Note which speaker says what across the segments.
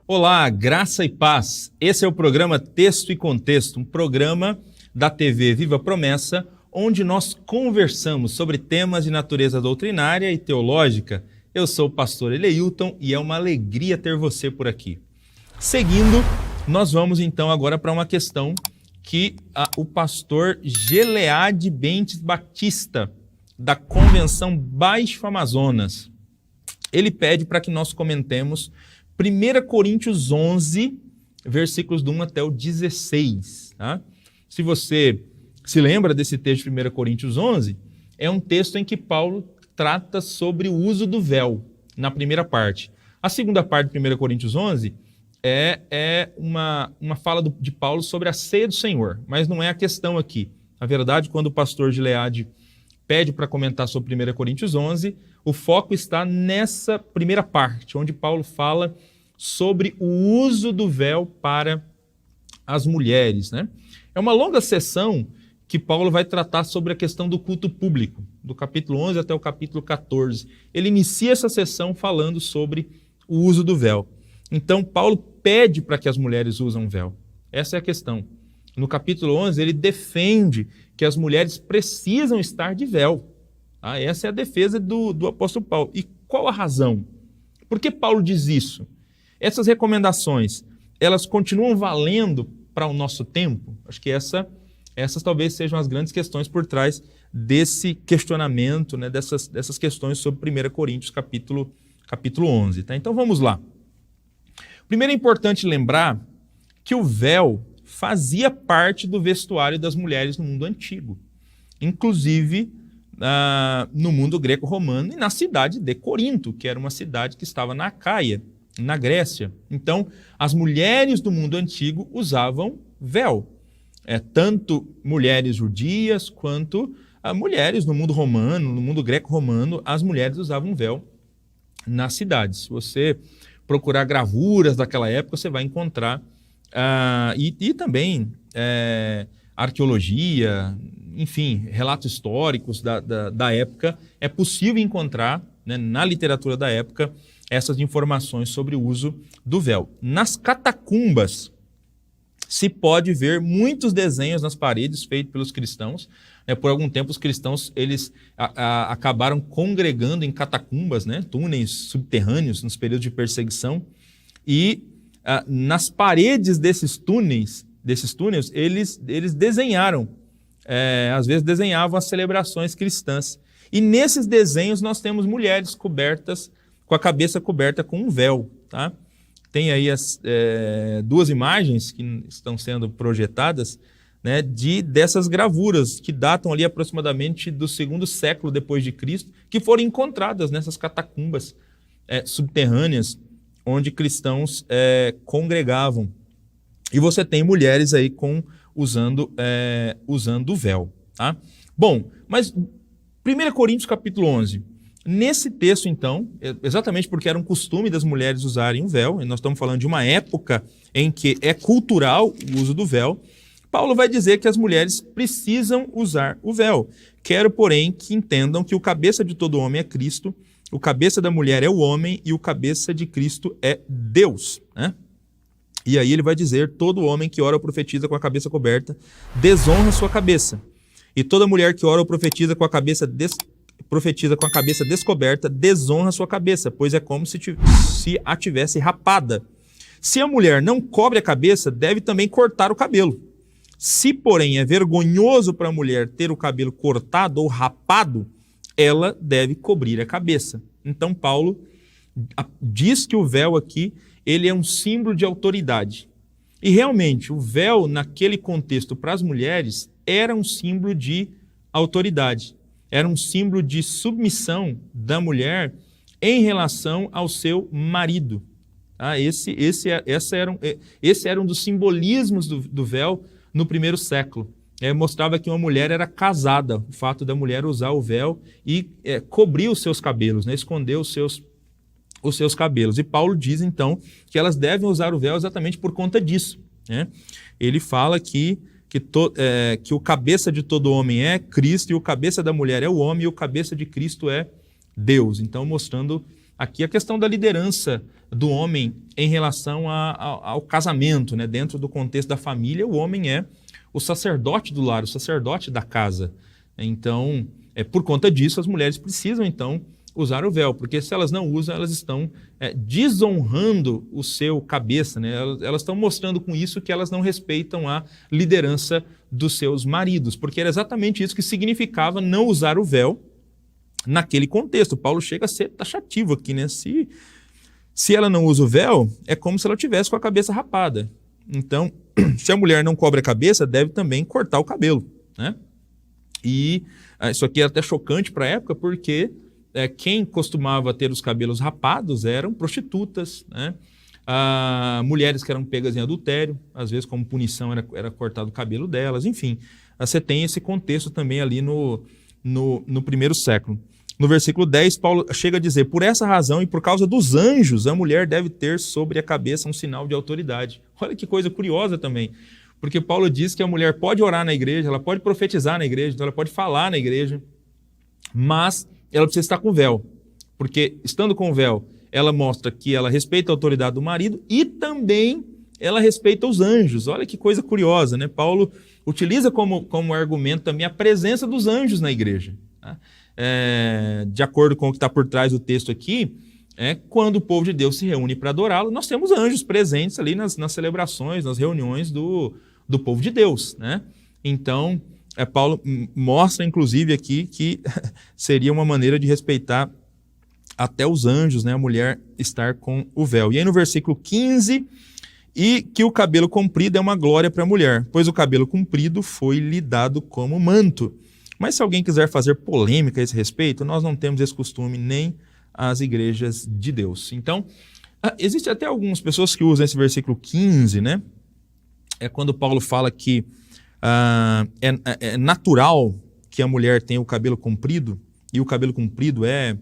Speaker 1: Olá, graça e paz. Esse é o programa Texto e Contexto, um programa da TV Viva Promessa, onde nós conversamos sobre temas de natureza doutrinária e teológica. Eu sou o pastor Eleilton e é uma alegria ter você por aqui. Seguindo, nós vamos então agora para uma questão que o pastor Geleade Bentes Batista, da Convenção Baixo Amazonas, ele pede para que nós comentemos 1 Coríntios 11, versículos do 1 até o 16. Tá? Se você se lembra desse texto de 1 Coríntios 11, é um texto em que Paulo trata sobre o uso do véu, na primeira parte. A segunda parte de 1 Coríntios 11 é uma fala de Paulo sobre a ceia do Senhor, mas não é a questão aqui. Na verdade, quando o pastor Gileade pede para comentar sobre 1 Coríntios 11, o foco está nessa primeira parte, onde Paulo fala sobre o uso do véu para as mulheres, né? É uma longa sessão que Paulo vai tratar sobre a questão do culto público, do capítulo 11 até o capítulo 14. Ele inicia essa sessão falando sobre o uso do véu. Então, Paulo pede para que as mulheres usem véu. Essa é a questão. No capítulo 11, ele defende que as mulheres precisam estar de véu. Essa é a defesa do apóstolo Paulo. E qual a razão? Por que Paulo diz isso? Essas recomendações, elas continuam valendo para o nosso tempo? Acho que essas talvez sejam as grandes questões por trás desse questionamento, né, dessas questões sobre 1 Coríntios capítulo 11. Tá? Então vamos lá. Primeiro é importante lembrar que o véu fazia parte do vestuário das mulheres no mundo antigo, inclusive no mundo greco-romano e na cidade de Corinto, que era uma cidade que estava na Acaia, na Grécia. Então, as mulheres do mundo antigo usavam véu, tanto mulheres judias quanto mulheres no mundo romano, no mundo greco-romano, as mulheres usavam véu nas cidades. Se você procurar gravuras daquela época, você vai encontrar, e também arqueologia, enfim, relatos históricos da época, é possível encontrar, né, na literatura da época essas informações sobre o uso do véu. Nas catacumbas se pode ver muitos desenhos nas paredes feitos pelos cristãos. Por algum tempo os cristãos eles acabaram congregando em catacumbas, né, túneis subterrâneos nos períodos de perseguição, e nas paredes desses túneis eles desenharam, às vezes desenhavam as celebrações cristãs. E nesses desenhos nós temos mulheres cobertas, com a cabeça coberta com um véu. Tá? Tem aí as duas imagens que estão sendo projetadas, né, dessas gravuras que datam ali aproximadamente do 2º século depois de Cristo, que foram encontradas nessas catacumbas subterrâneas onde cristãos congregavam. E você tem mulheres aí usando o véu. Tá? Bom, mas 1 Coríntios capítulo 11, nesse texto então, exatamente porque era um costume das mulheres usarem o véu, e nós estamos falando de uma época em que é cultural o uso do véu, Paulo vai dizer que as mulheres precisam usar o véu. Quero, porém, que entendam que o cabeça de todo homem é Cristo, o cabeça da mulher é o homem e o cabeça de Cristo é Deus. Né? E aí ele vai dizer, todo homem que ora ou profetiza com a cabeça coberta desonra sua cabeça. E toda mulher que ora ou profetiza com a cabeça descoberta desonra sua cabeça, pois é como se a tivesse rapada. Se a mulher não cobre a cabeça, deve também cortar o cabelo. Se, porém, é vergonhoso para a mulher ter o cabelo cortado ou rapado, ela deve cobrir a cabeça. Então, Paulo diz que o véu aqui ele é um símbolo de autoridade. E, realmente, o véu, naquele contexto para as mulheres, era um símbolo de autoridade. Era um símbolo de submissão da mulher em relação ao seu marido. Esse era um dos simbolismos do véu no primeiro século. Mostrava que uma mulher era casada, o fato da mulher usar o véu e cobrir os seus cabelos, né, esconder os seus cabelos. E Paulo diz, então, que elas devem usar o véu exatamente por conta disso. Né? Ele fala que o cabeça de todo homem é Cristo, e o cabeça da mulher é o homem, e o cabeça de Cristo é Deus. Então, mostrando aqui a questão da liderança do homem em relação ao casamento, né? Dentro do contexto da família, o homem é o sacerdote do lar, o sacerdote da casa. Então, por conta disso, as mulheres precisam, então, usar o véu, porque se elas não usam, elas estão desonrando o seu cabeça, né? Elas estão mostrando com isso que elas não respeitam a liderança dos seus maridos, porque era exatamente isso que significava não usar o véu naquele contexto. Paulo chega a ser taxativo aqui, né? Se ela não usa o véu, é como se ela tivesse com a cabeça rapada. Então, se a mulher não cobre a cabeça, deve também cortar o cabelo, né? E isso aqui é até chocante para a época, porque quem costumava ter os cabelos rapados eram prostitutas, né? Mulheres que eram pegas em adultério, às vezes como punição era cortado o cabelo delas, enfim. Você tem esse contexto também ali no primeiro século. No versículo 10, Paulo chega a dizer: por essa razão e por causa dos anjos, a mulher deve ter sobre a cabeça um sinal de autoridade. Olha que coisa curiosa também, porque Paulo diz que a mulher pode orar na igreja, ela pode profetizar na igreja, então ela pode falar na igreja, mas ela precisa estar com véu, porque estando com véu, ela mostra que ela respeita a autoridade do marido e também ela respeita os anjos. Olha que coisa curiosa, né? Paulo utiliza como argumento também a presença dos anjos na igreja, tá? De acordo com o que está por trás do texto aqui, quando o povo de Deus se reúne para adorá-lo, nós temos anjos presentes ali nas celebrações, nas reuniões do povo de Deus, né? Então, Paulo mostra, inclusive, aqui que seria uma maneira de respeitar até os anjos, né? A mulher estar com o véu. E aí no versículo 15, e que o cabelo comprido é uma glória para a mulher, pois o cabelo comprido foi lhe dado como manto. Mas se alguém quiser fazer polêmica a esse respeito, nós não temos esse costume nem as igrejas de Deus. Então, existe até algumas pessoas que usam esse versículo 15, né? É quando Paulo fala que é natural que a mulher tenha o cabelo comprido, e o cabelo comprido é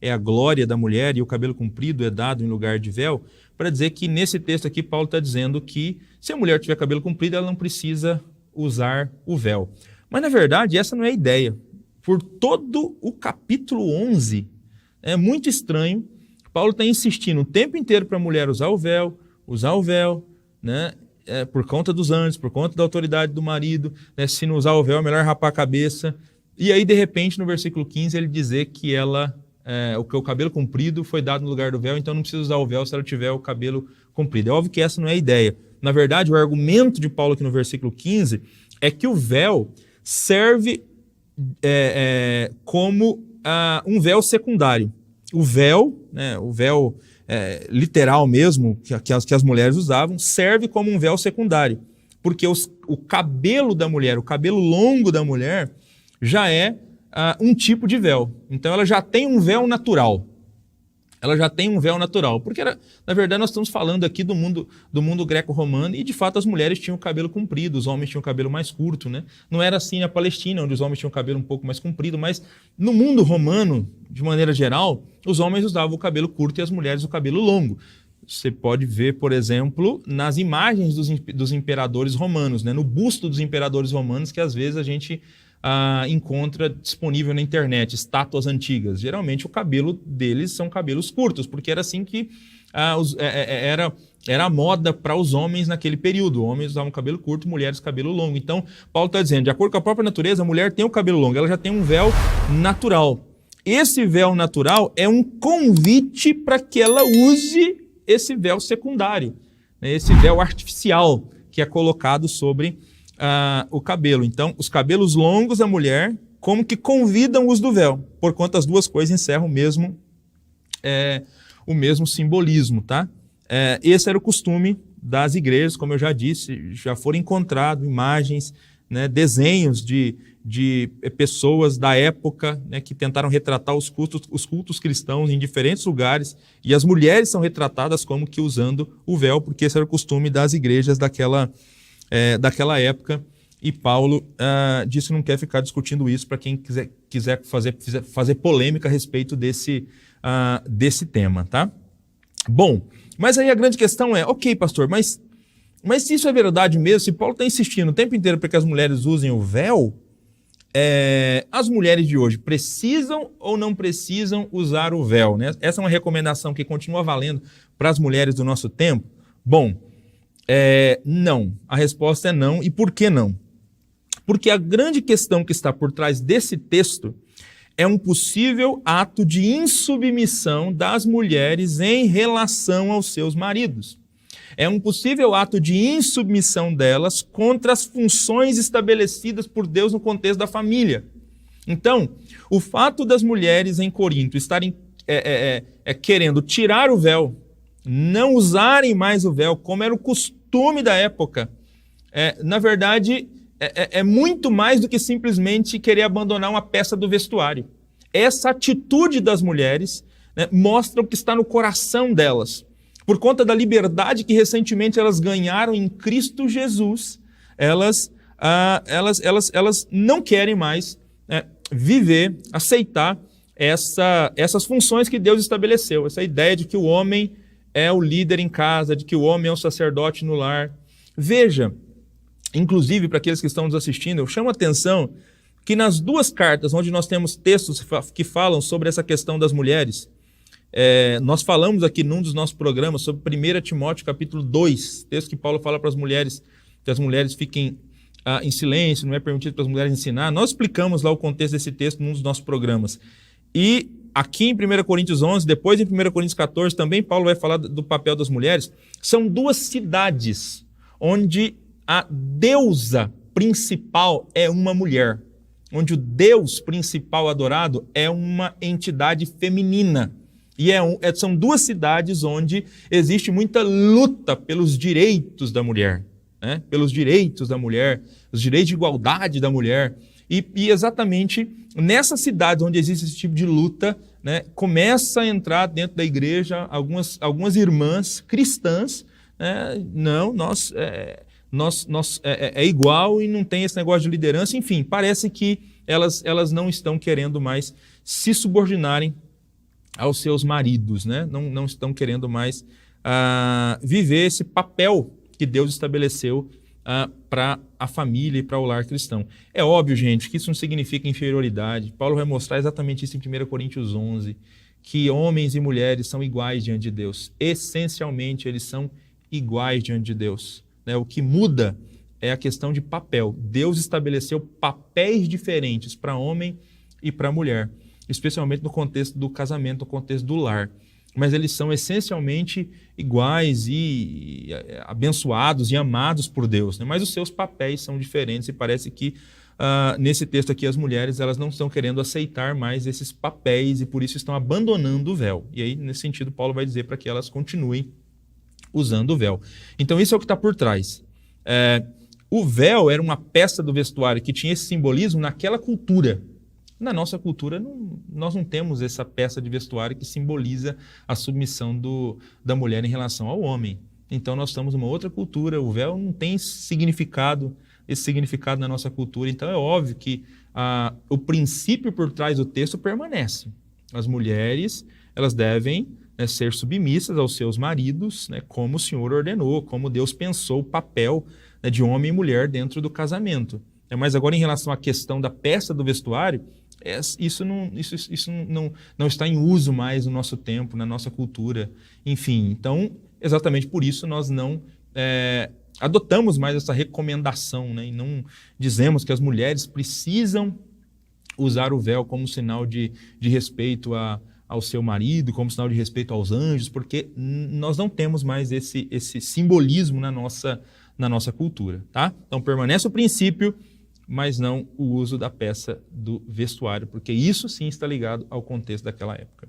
Speaker 1: a glória da mulher, e o cabelo comprido é dado em lugar de véu, para dizer que nesse texto aqui Paulo está dizendo que se a mulher tiver cabelo comprido, ela não precisa usar o véu. Mas, na verdade, essa não é a ideia. Por todo o capítulo 11, é muito estranho, Paulo está insistindo o tempo inteiro para a mulher usar o véu, né? Por conta dos anjos, por conta da autoridade do marido, né? Se não usar o véu, é melhor rapar a cabeça. E aí, de repente, no versículo 15, ele dizer que o cabelo comprido foi dado no lugar do véu, então não precisa usar o véu se ela tiver o cabelo comprido. É óbvio que essa não é a ideia. Na verdade, o argumento de Paulo aqui no versículo 15 é que o véu serve como um véu secundário. O véu, né, literal mesmo, que as mulheres usavam, serve como um véu secundário, porque o cabelo da mulher, o cabelo longo da mulher, já é um tipo de véu. Então ela já tem um véu natural. Porque, na verdade, nós estamos falando aqui do mundo greco-romano, e de fato as mulheres tinham o cabelo comprido, os homens tinham o cabelo mais curto, né? Não era assim na Palestina, onde os homens tinham o cabelo um pouco mais comprido, mas no mundo romano, de maneira geral, os homens usavam o cabelo curto e as mulheres o cabelo longo. Você pode ver, por exemplo, nas imagens dos imperadores romanos, né? No busto dos imperadores romanos, que às vezes a gente encontra disponível na internet, estátuas antigas. Geralmente o cabelo deles são cabelos curtos, porque era assim que era a moda para os homens naquele período. Homens usavam cabelo curto, mulheres cabelo longo. Então, Paulo está dizendo, de acordo com a própria natureza, a mulher tem o cabelo longo, ela já tem um véu natural. Esse véu natural é um convite para que ela use esse véu secundário, né? Esse véu artificial que é colocado sobre o cabelo. Então, os cabelos longos da mulher como que convidam o uso do véu, porquanto as duas coisas encerram o mesmo simbolismo, tá? Esse era o costume das igrejas, como eu já disse, já foram encontradas imagens, né, desenhos de pessoas da época, né, que tentaram retratar os cultos cristãos em diferentes lugares, e as mulheres são retratadas como que usando o véu, porque esse era o costume das igrejas daquela época, e Paulo disse que não quer ficar discutindo isso para quem quiser fazer polêmica a respeito desse tema, tá? Bom, mas aí a grande questão é, ok, pastor, mas se isso é verdade mesmo, se Paulo está insistindo o tempo inteiro para que as mulheres usem o véu, as mulheres de hoje precisam ou não precisam usar o véu, né? Essa é uma recomendação que continua valendo para as mulheres do nosso tempo? Bom, não. A resposta é não. E por que não? Porque a grande questão que está por trás desse texto é um possível ato de insubmissão das mulheres em relação aos seus maridos. É um possível ato de insubmissão delas contra as funções estabelecidas por Deus no contexto da família. Então, o fato das mulheres em Corinto estarem querendo tirar o véu, não usarem mais o véu, como era o costume da época, na verdade, é muito mais do que simplesmente querer abandonar uma peça do vestuário. Essa atitude das mulheres, né, mostra o que está no coração delas. Por conta da liberdade que recentemente elas ganharam em Cristo Jesus, elas não querem mais viver, aceitar essas funções que Deus estabeleceu. Essa ideia de que o homem é o líder em casa, de que o homem é o sacerdote no lar. Veja, inclusive para aqueles que estão nos assistindo, eu chamo a atenção que nas duas cartas, onde nós temos textos que falam sobre essa questão das mulheres, nós falamos aqui num dos nossos programas sobre 1 Timóteo capítulo 2, texto que Paulo fala para as mulheres, que as mulheres fiquem em silêncio, não é permitido para as mulheres ensinar. Nós explicamos lá o contexto desse texto num dos nossos programas. E aqui em 1 Coríntios 11, depois em 1 Coríntios 14, também Paulo vai falar do papel das mulheres. São duas cidades onde a deusa principal é uma mulher, onde o Deus principal adorado é uma entidade feminina. E são duas cidades onde existe muita luta pelos direitos da mulher, né? Pelos direitos da mulher, os direitos de igualdade da mulher. E exatamente nessas cidades onde existe esse tipo de luta, né, começa a entrar dentro da igreja algumas irmãs cristãs, né? Não, nós é igual e não tem esse negócio de liderança. Enfim, parece que elas não estão querendo mais se subordinarem aos seus maridos, né? Não estão querendo mais viver esse papel que Deus estabeleceu para a família e para o lar cristão. É óbvio, gente, que isso não significa inferioridade. Paulo vai mostrar exatamente isso em 1 Coríntios 11, que homens e mulheres são iguais diante de Deus. Essencialmente, eles são iguais diante de Deus, né? O que muda é a questão de papel. Deus estabeleceu papéis diferentes para homem e para mulher, especialmente no contexto do casamento, no contexto do lar. Mas eles são essencialmente iguais e abençoados e amados por Deus, né? Mas os seus papéis são diferentes e parece que nesse texto aqui as mulheres elas não estão querendo aceitar mais esses papéis e por isso estão abandonando o véu. E aí, nesse sentido, Paulo vai dizer para que elas continuem usando o véu. Então isso é o que está por trás. O véu era uma peça do vestuário que tinha esse simbolismo naquela cultura. Na nossa cultura, nós não temos essa peça de vestuário que simboliza a submissão da mulher em relação ao homem. Então, nós estamos numa outra cultura, o véu não tem esse significado na nossa cultura. Então, é óbvio que o princípio por trás do texto permanece. As mulheres, elas devem ser submissas aos seus maridos, né, como o Senhor ordenou, como Deus pensou o papel, né, de homem e mulher dentro do casamento. Mas agora, em relação à questão da peça do vestuário, isso não está em uso mais no nosso tempo, na nossa cultura. Enfim, então, exatamente por isso nós não adotamos mais essa recomendação, né, e não dizemos que as mulheres precisam usar o véu como sinal de respeito ao seu marido, como sinal de respeito aos anjos, porque nós não temos mais esse simbolismo na nossa cultura, tá? Então, permanece o princípio, mas não o uso da peça do vestuário, porque isso sim está ligado ao contexto daquela época.